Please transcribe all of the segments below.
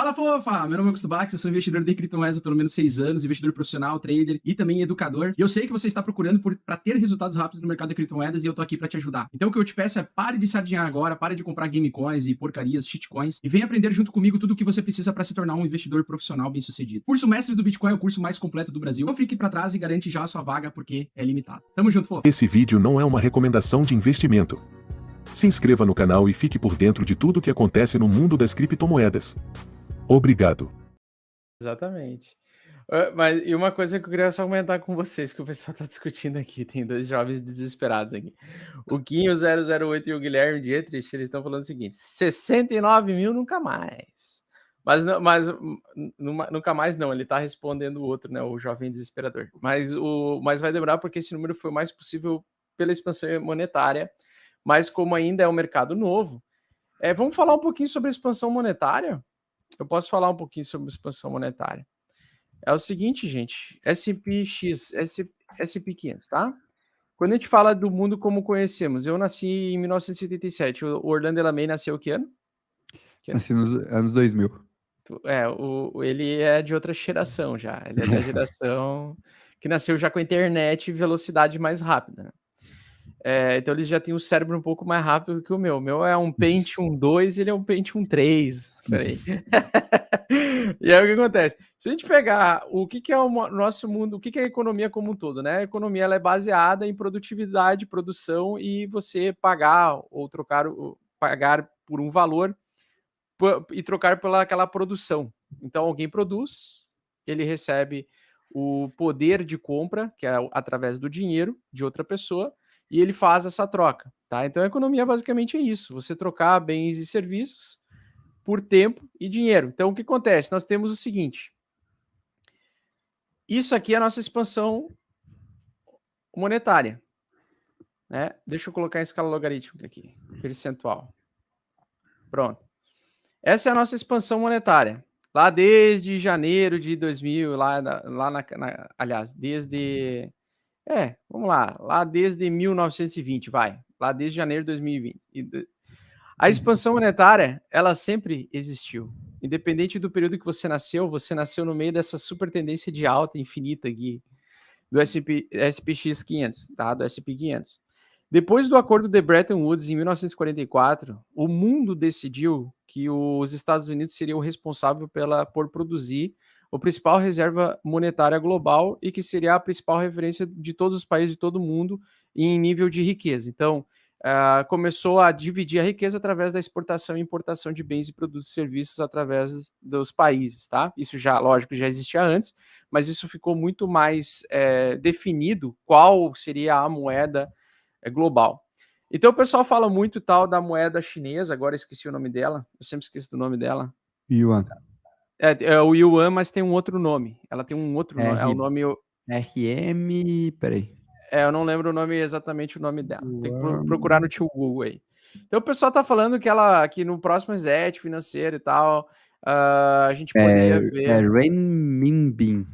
Fala, fofa! Meu nome é Augusto Bax, eu sou investidor de criptomoedas há pelo menos 6 anos, investidor profissional, trader e também educador. E eu sei que você está procurando para ter resultados rápidos no mercado de criptomoedas e eu tô aqui para te ajudar. Então o que eu te peço é pare de sardinhar agora, pare de comprar gamecoins e porcarias, shitcoins e venha aprender junto comigo tudo o que você precisa para se tornar um investidor profissional bem-sucedido. Curso Mestres do Bitcoin é o curso mais completo do Brasil. Não fique para trás e garante já a sua vaga porque é limitado. Tamo junto, fofa! Esse vídeo não é uma recomendação de investimento. Se inscreva no canal e fique por dentro de tudo o que acontece no mundo das criptomoedas. Obrigado. Exatamente. E uma coisa que eu queria só comentar com vocês, que o pessoal tá discutindo aqui, tem dois jovens desesperados aqui. O Guinho008 e o Guilherme Dietrich, eles estão falando o seguinte: 69 mil nunca mais. Nunca mais não, ele tá respondendo o outro, né, o jovem desesperador. Mas vai demorar porque esse número foi o mais possível pela expansão monetária, mas como ainda é um mercado novo, vamos falar um pouquinho sobre a expansão monetária? Eu posso falar um pouquinho sobre expansão monetária. É o seguinte, gente, SP500, tá? Quando a gente fala do mundo como conhecemos, eu nasci em 1987, o Orlando Elamay nasceu que ano? Nasci nos anos 2000. Ele é de outra geração já, ele é da geração que nasceu já com a internet e velocidade mais rápida, né? Então ele já tem um cérebro um pouco mais rápido do que o meu. O meu é um Pentium 2 e ele é um Pentium 3. Peraí. E aí o que acontece? Se a gente pegar o que é o nosso mundo, o que é a economia como um todo, né? A economia ela é baseada em produtividade, produção e você pagar ou pagar por um valor e trocar pela aquela produção. Então alguém produz, ele recebe o poder de compra, que é através do dinheiro de outra pessoa, e ele faz essa troca, tá? Então a economia basicamente é isso, você trocar bens e serviços por tempo e dinheiro. Então o que acontece? Nós temos o seguinte, isso aqui é a nossa expansão monetária, né? Deixa eu colocar em escala logarítmica aqui, percentual. Pronto. Essa é a nossa expansão monetária. Lá desde janeiro de 2000, aliás, desde... vamos lá desde 1920, vai. Lá desde janeiro de 2020. A expansão monetária, ela sempre existiu. Independente do período que você nasceu no meio dessa super tendência de alta infinita aqui, do SPX 500, tá? Do SP 500. Depois do acordo de Bretton Woods em 1944, o mundo decidiu que os Estados Unidos seriam responsáveis por produzir a principal reserva monetária global e que seria a principal referência de todos os países de todo o mundo em nível de riqueza. Então, começou a dividir a riqueza através da exportação e importação de bens e produtos e serviços através dos países, tá? Isso já, lógico, já existia antes, mas isso ficou muito mais definido qual seria a moeda global. Então o pessoal fala muito tal da moeda chinesa, agora esqueci o nome dela, eu sempre esqueço do nome dela. Yuan. É o Yuan, mas tem um outro nome. Ela tem um outro nome, é o nome... RM, peraí. Eu não lembro exatamente o nome dela. Tem que procurar no tio Google aí. Então o pessoal tá falando que no próximo reset financeiro e tal, a gente poderia ver... Renminbi.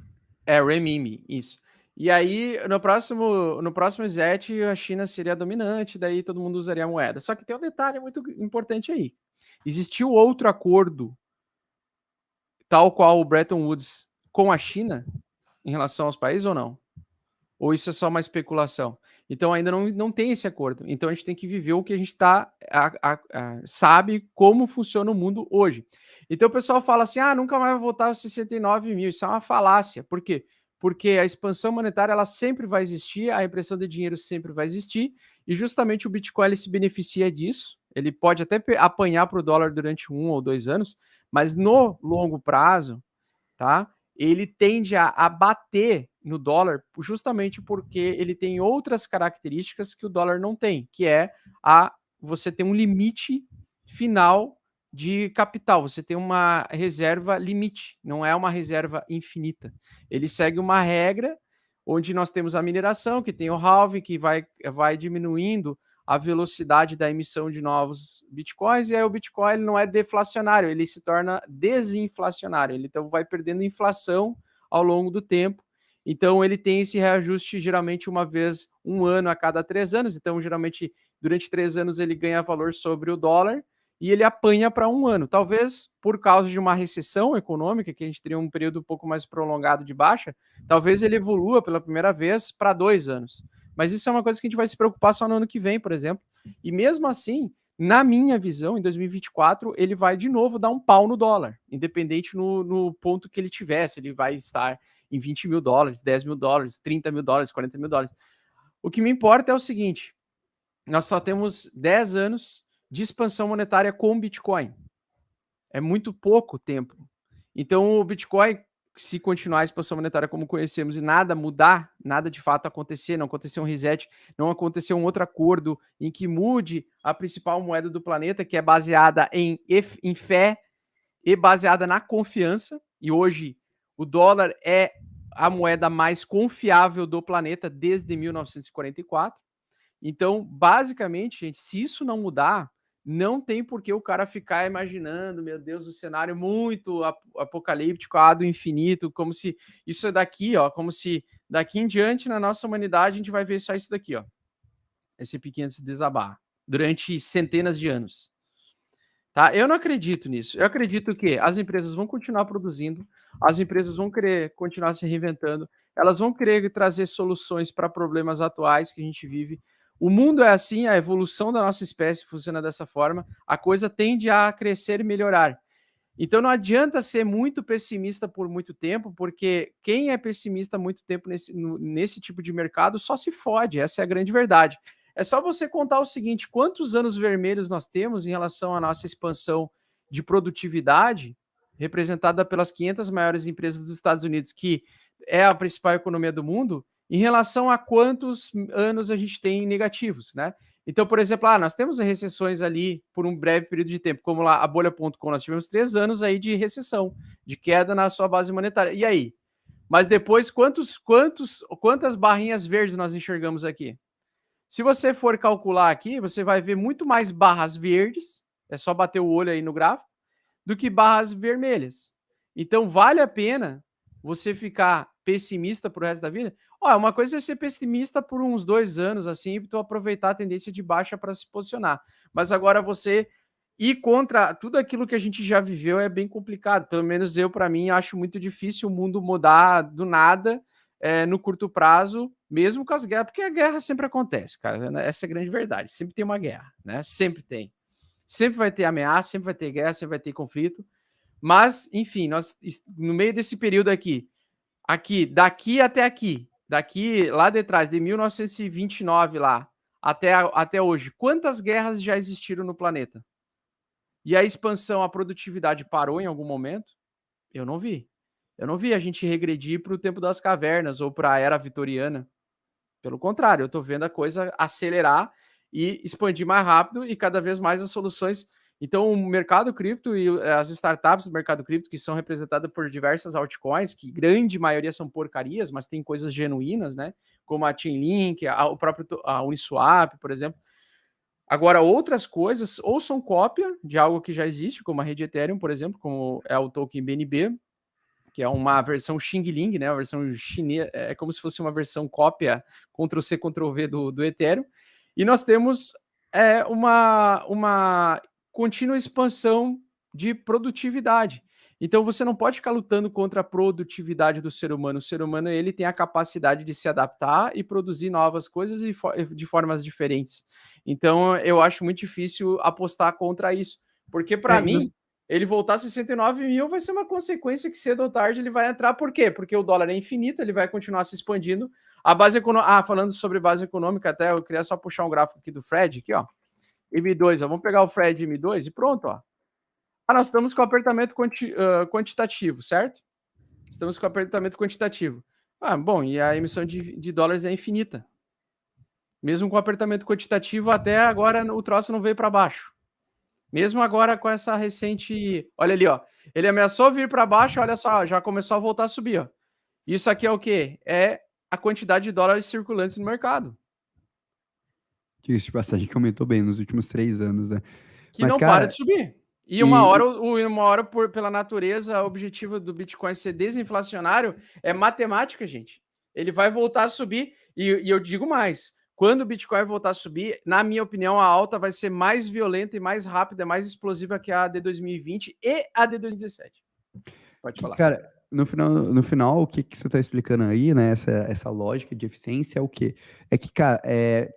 Renminbi, isso. E aí, no próximo reset, a China seria dominante, daí todo mundo usaria a moeda. Só que tem um detalhe muito importante aí. Existiu outro acordo, tal qual o Bretton Woods, com a China, em relação aos países ou não? Ou isso é só uma especulação? Então ainda não tem esse acordo. Então a gente tem que viver o que a gente sabe como funciona o mundo hoje. Então o pessoal fala assim, nunca mais vai voltar aos 69 mil. Isso é uma falácia. Por quê? Porque a expansão monetária ela sempre vai existir, a impressão de dinheiro sempre vai existir, e justamente o Bitcoin ele se beneficia disso. Ele pode até apanhar para o dólar durante 1 ou 2 anos, mas no longo prazo, tá? Ele tende a bater no dólar justamente porque ele tem outras características que o dólar não tem, que é você tem um limite final de capital, você tem uma reserva limite, não é uma reserva infinita. Ele segue uma regra onde nós temos a mineração, que tem o halving, que vai diminuindo a velocidade da emissão de novos bitcoins, e aí o Bitcoin ele não é deflacionário, ele se torna desinflacionário, ele então vai perdendo inflação ao longo do tempo, então ele tem esse reajuste geralmente uma vez, 1 ano a cada 3 anos, então geralmente durante 3 anos ele ganha valor sobre o dólar, e ele apanha para 1 ano. Talvez por causa de uma recessão econômica, que a gente teria um período um pouco mais prolongado de baixa, talvez ele evolua pela primeira vez para 2 anos. Mas isso é uma coisa que a gente vai se preocupar só no ano que vem, por exemplo. E mesmo assim, na minha visão, em 2024, ele vai de novo dar um pau no dólar, independente no ponto que ele tivesse. Ele vai estar em 20 mil dólares, 10 mil dólares, 30 mil dólares, 40 mil dólares. O que me importa é o seguinte: nós só temos 10 anos de expansão monetária com o Bitcoin. É muito pouco tempo. Então, o Bitcoin, se continuar a expansão monetária como conhecemos e nada mudar, nada de fato acontecer, não acontecer um reset, não acontecer um outro acordo em que mude a principal moeda do planeta, que é baseada em fé e baseada na confiança, e hoje o dólar é a moeda mais confiável do planeta desde 1944. Então, basicamente, gente, se isso não mudar, não tem por que o cara ficar imaginando, meu Deus, o cenário muito apocalíptico, do infinito, como se isso é daqui, ó, como se daqui em diante na nossa humanidade a gente vai ver só isso daqui, ó, esse pequeno se desabar durante centenas de anos. Tá? Eu não acredito nisso. Eu acredito que as empresas vão continuar produzindo, as empresas vão querer continuar se reinventando, elas vão querer trazer soluções para problemas atuais que a gente vive. O mundo é assim, a evolução da nossa espécie funciona dessa forma, a coisa tende a crescer e melhorar. Então não adianta ser muito pessimista por muito tempo, porque quem é pessimista há muito tempo nesse tipo de mercado só se fode, essa é a grande verdade. É só você contar o seguinte: quantos anos vermelhos nós temos em relação à nossa expansão de produtividade, representada pelas 500 maiores empresas dos Estados Unidos, que é a principal economia do mundo, em relação a quantos anos a gente tem negativos, né? Então, por exemplo, nós temos recessões ali por um breve período de tempo, como lá a bolha.com, nós tivemos 3 anos aí de recessão, de queda na sua base monetária. E aí? Mas depois, quantas barrinhas verdes nós enxergamos aqui? Se você for calcular aqui, você vai ver muito mais barras verdes, é só bater o olho aí no gráfico, do que barras vermelhas. Então, vale a pena você ficar pessimista pro resto da vida? Uma coisa é ser pessimista por uns 2 anos, assim, e tu aproveitar a tendência de baixa para se posicionar. Mas agora você ir contra tudo aquilo que a gente já viveu é bem complicado. Pelo menos eu, para mim, acho muito difícil o mundo mudar do nada, no curto prazo, mesmo com as guerras, porque a guerra sempre acontece, cara. Essa é a grande verdade. Sempre tem uma guerra, né? Sempre tem. Sempre vai ter ameaça, sempre vai ter guerra, sempre vai ter conflito. Mas, enfim, nós, no meio desse período aqui, daqui até aqui, daqui lá de trás, de 1929 lá, até hoje, quantas guerras já existiram no planeta? E a expansão, a produtividade parou em algum momento? Eu não vi. Eu não vi a gente regredir para o tempo das cavernas ou para a era vitoriana. Pelo contrário, eu estou vendo a coisa acelerar e expandir mais rápido e cada vez mais as soluções. Então, o mercado cripto e as startups do mercado cripto, que são representadas por diversas altcoins, que grande maioria são porcarias, mas tem coisas genuínas, né? Como a Chainlink, a Uniswap, por exemplo. Agora, outras coisas ou são cópia de algo que já existe, como a rede Ethereum, por exemplo, como é o token BNB, que é uma versão Xing Ling, né? Uma versão chinesa, é como se fosse uma versão cópia Ctrl+C, Ctrl+V do Ethereum. E nós temos uma contínua expansão de produtividade. Então você não pode ficar lutando contra a produtividade do ser humano. O ser humano, ele tem a capacidade de se adaptar e produzir novas coisas de formas diferentes. Então eu acho muito difícil apostar contra isso, porque para mim ele voltar a 69 mil vai ser uma consequência que cedo ou tarde ele vai entrar. Por quê? Porque o dólar é infinito, ele vai continuar se expandindo. A base econômica... falando sobre base econômica, até eu queria só puxar um gráfico aqui do Fred, aqui, ó. M2, ó. Vamos pegar o Fred M2 e pronto, ó. Nós estamos com apertamento quantitativo, certo? Estamos com apertamento quantitativo. Bom, e a emissão de dólares é infinita. Mesmo com apertamento quantitativo, até agora o troço não veio para baixo. Mesmo agora com essa recente... Olha ali, ó. Ele ameaçou vir para baixo, olha só, já começou a voltar a subir, ó. Isso aqui é o quê? É a quantidade de dólares circulantes no mercado. Diga-se de passagem que aumentou bem nos últimos 3 anos, né? Que não para de subir. E uma hora, pela natureza, o objetivo do Bitcoin ser desinflacionário é matemática, gente. Ele vai voltar a subir. E eu digo mais, quando o Bitcoin voltar a subir, na minha opinião, a alta vai ser mais violenta e mais rápida, mais explosiva que a de 2020 e a de 2017. Pode falar. Cara, no final, o que você está explicando aí, né? Essa lógica de eficiência é o quê? É que, cara,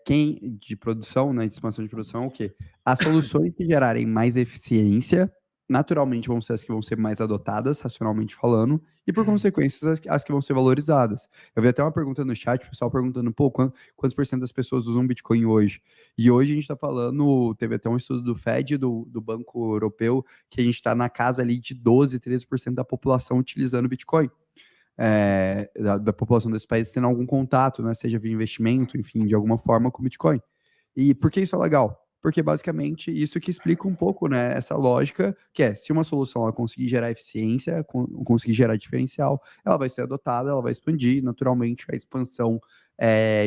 quem de produção, né? De expansão de produção, é o quê? As soluções que gerarem mais eficiência, naturalmente vão ser as que vão ser mais adotadas, racionalmente falando, e por consequência, as que vão ser valorizadas. Eu vi até uma pergunta no chat, o pessoal perguntando, pô, quantos por cento das pessoas usam Bitcoin hoje? E hoje a gente está falando, teve até um estudo do Fed, do Banco Europeu, que a gente está na casa ali de 12, 13% da população utilizando Bitcoin. Da população desses países tendo algum contato, né, seja via investimento, enfim, de alguma forma com Bitcoin. E por que isso é legal? Porque basicamente isso que explica um pouco, né, essa lógica, que é, se uma solução ela conseguir gerar eficiência, conseguir gerar diferencial, ela vai ser adotada, ela vai expandir, naturalmente a expansão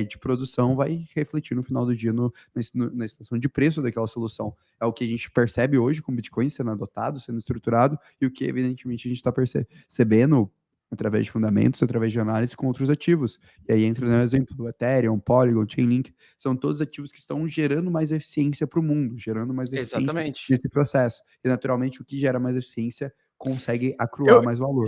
de produção vai refletir no final do dia na expansão de preço daquela solução. É o que a gente percebe hoje com o Bitcoin sendo adotado, sendo estruturado, e o que evidentemente a gente está percebendo através de fundamentos, através de análise com outros ativos. E aí entra no exemplo do Ethereum, Polygon, Chainlink, são todos ativos que estão gerando mais eficiência para o mundo, gerando mais eficiência Exatamente. nesse processo. E naturalmente o que gera mais eficiência consegue acruar mais valor.